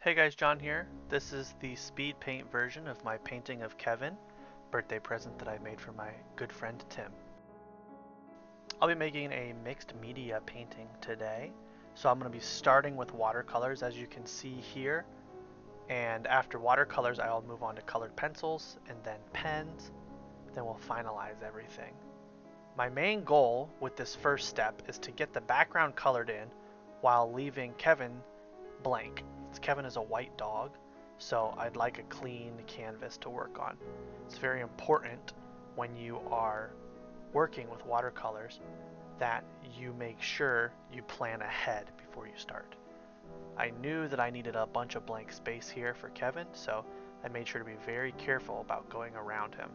Hey guys, John here. This is the speed paint version of my painting of Kevin, birthday present that I made for my good friend Tim. I'll be making a mixed media painting today. So I'm going to be starting with watercolors as you can see here. And after watercolors, I'll move on to colored pencils and then pens. Then we'll finalize everything. My main goal with this first step is to get the background colored in while leaving Kevin blank. Kevin is a white dog, so I'd like a clean canvas to work on. It's very important when you are working with watercolors that you make sure you plan ahead before you start. I knew that I needed a bunch of blank space here for Kevin, so I made sure to be very careful about going around him.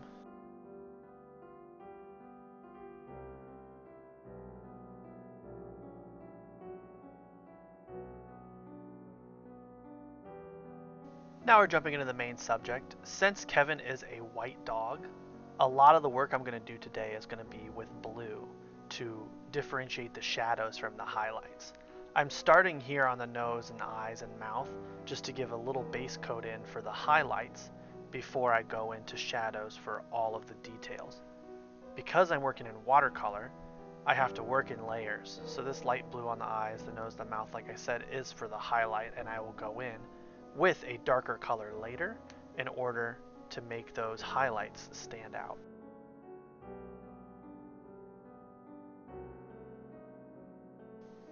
Now we're jumping into the main subject. Since Kevin is a white dog, a lot of the work I'm going to do today is going to be with blue to differentiate the shadows from the highlights. I'm starting here on the nose and eyes and mouth just to give a little base coat in for the highlights before I go into shadows for all of the details. Because I'm working in watercolor, I have to work in layers. So this light blue on the eyes, the nose, the mouth, like I said, is for the highlight, and I will go in with a darker color later in order to make those highlights stand out.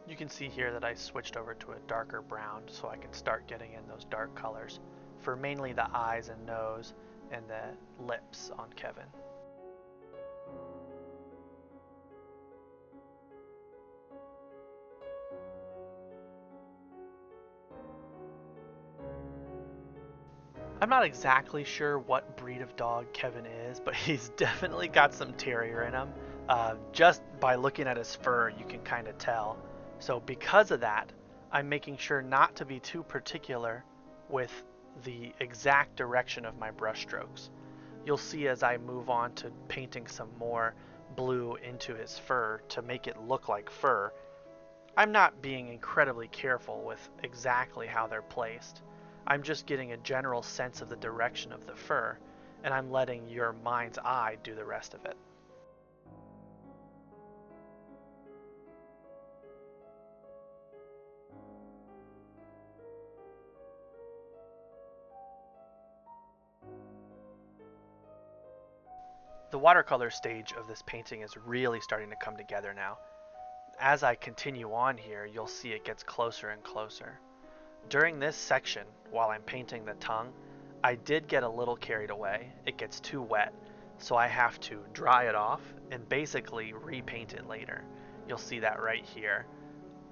You can see here that I switched over to a darker brown so I can start getting in those dark colors for mainly the eyes and nose and the lips on Kevin. I'm not exactly sure what breed of dog Kevin is, but he's definitely got some terrier in him. Just by looking at his fur, you can kind of tell. So because of that, I'm making sure not to be too particular with the exact direction of my brush strokes. You'll see as I move on to painting some more blue into his fur to make it look like fur, I'm not being incredibly careful with exactly how they're placed. I'm just getting a general sense of the direction of the fur, and I'm letting your mind's eye do the rest of it. The watercolor stage of this painting is really starting to come together now. As I continue on here, you'll see it gets closer and closer. During this section, while I'm painting the tongue, I did get a little carried away. It gets too wet, so I have to dry it off and basically repaint it later. You'll see that right here.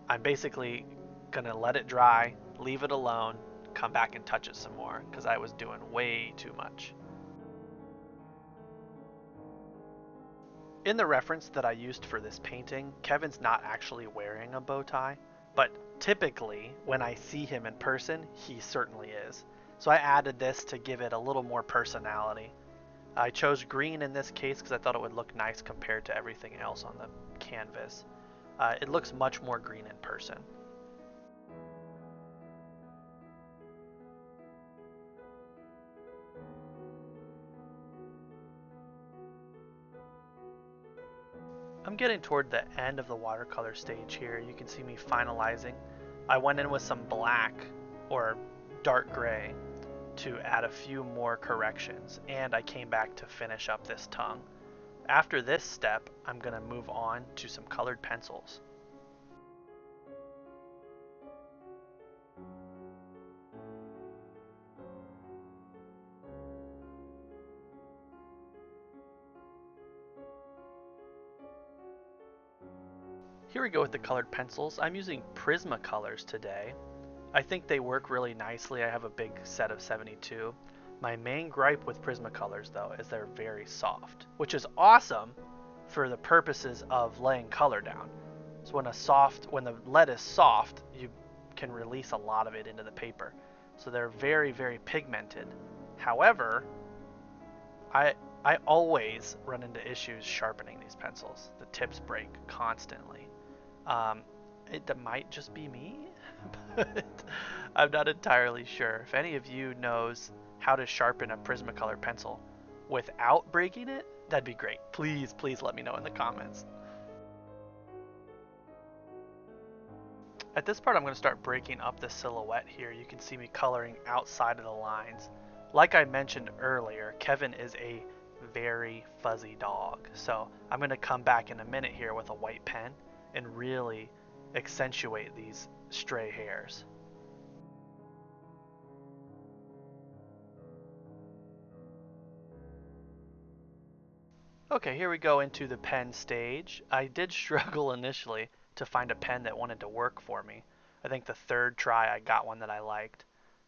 I'm basically gonna let it dry, leave it alone, come back and touch it some more because I was doing way too much. In the reference that I used for this painting, Kevin's not actually wearing a bow tie, but typically when I see him in person, he certainly is. So I added this to give it a little more personality. I chose green in this case because I thought it would look nice compared to everything else on the canvas. It looks much more green in person. I'm getting toward the end of the watercolor stage here. You can see me finalizing. I went in with some black or dark gray to add a few more corrections, and I came back to finish up this tongue. After this step, I'm going to move on to some colored pencils. Here we go with the colored pencils. I'm using Prismacolors today. I think they work really nicely. I have a big set of 72. My main gripe with Prismacolors though is they're very soft, which is awesome for the purposes of laying color down. So when the lead is soft, you can release a lot of it into the paper. So they're very, very pigmented. However, I always run into issues sharpening these pencils. The tips break constantly. It might just be me, but I'm not entirely sure. If any of you knows how to sharpen a Prismacolor pencil without breaking it, that'd be great. Please, please let me know in the comments. At this part, I'm going to start breaking up the silhouette here. You can see me coloring outside of the lines. Like I mentioned earlier, Kevin is a very fuzzy dog. So I'm going to come back in a minute here with a white pen and really accentuate these stray hairs. Okay, here we go into the pen stage. I did struggle initially to find a pen that wanted to work for me. I think the third try I got one that I liked.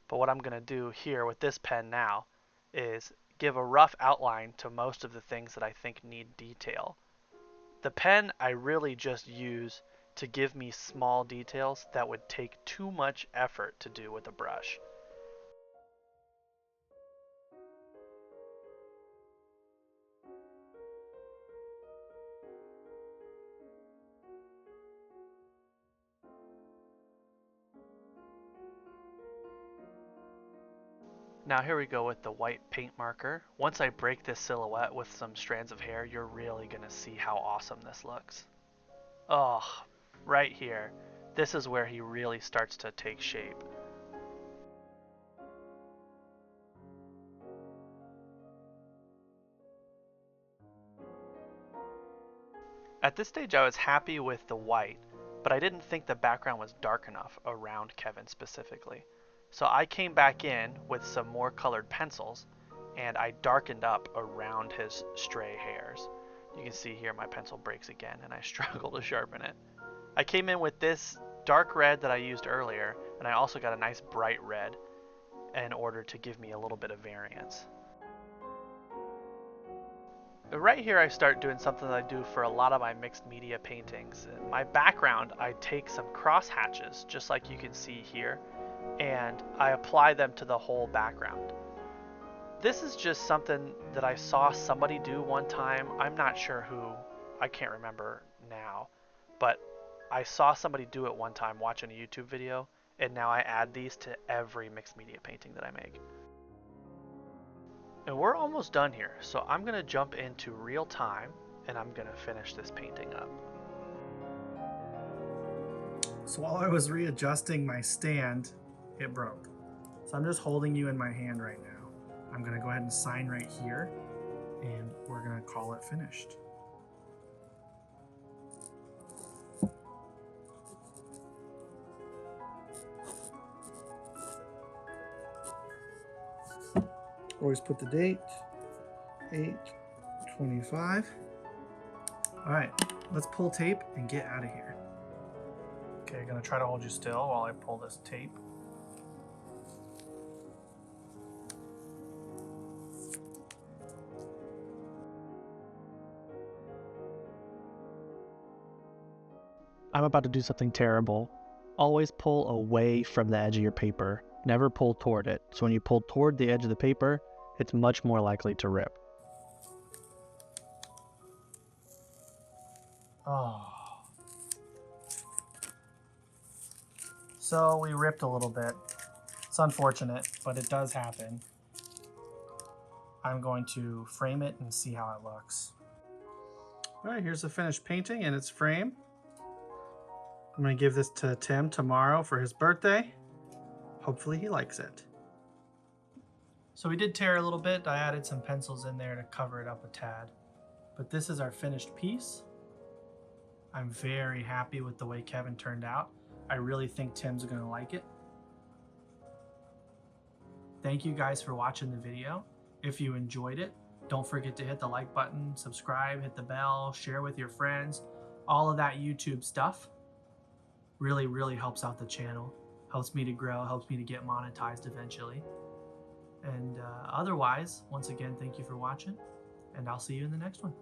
But what I'm going to do here with this pen now is give a rough outline to most of the things that I think need detail. The pen I really just use to give me small details that would take too much effort to do with a brush. Now here we go with the white paint marker. Once I break this silhouette with some strands of hair, you're really going to see how awesome this looks. Oh, right here. This is where he really starts to take shape. At this stage I was happy with the white, but I didn't think the background was dark enough around Kevin specifically. So I came back in with some more colored pencils and I darkened up around his stray hairs. You can see here my pencil breaks again and I struggle to sharpen it. I came in with this dark red that I used earlier, and I also got a nice bright red in order to give me a little bit of variance. Right here I start doing something that I do for a lot of my mixed media paintings. In my background, I take some cross hatches, just like you can see here, and I apply them to the whole background. This is just something that I saw somebody do one time. I'm not sure who, I can't remember now, but I saw somebody do it one time watching a YouTube video, and now I add these to every mixed media painting that I make. And we're almost done here, so I'm going to jump into real time and I'm going to finish this painting up. So while I was readjusting my stand, it broke. So I'm just holding you in my hand right now. I'm going to go ahead and sign right here, and we're going to call it finished. Always put the date, 8/25. All right, let's pull tape and get out of here. Okay, I'm gonna try to hold you still while I pull this tape. I'm about to do something terrible. Always pull away from the edge of your paper. Never pull toward it. So when you pull toward the edge of the paper, it's much more likely to rip. Oh. So we ripped a little bit. It's unfortunate, but it does happen. I'm going to frame it and see how it looks. All right, here's the finished painting in its frame. I'm going to give this to Tim tomorrow for his birthday. Hopefully he likes it. So we did tear a little bit. I added some pencils in there to cover it up a tad. But this is our finished piece. I'm very happy with the way Kevin turned out. I really think Tim's going to like it. Thank you guys for watching the video. If you enjoyed it, don't forget to hit the like button, subscribe, hit the bell, share with your friends, all of that YouTube stuff. Really helps out the channel, helps me to grow, helps me to get monetized eventually. And otherwise, once again, thank you for watching, and I'll see you in the next one.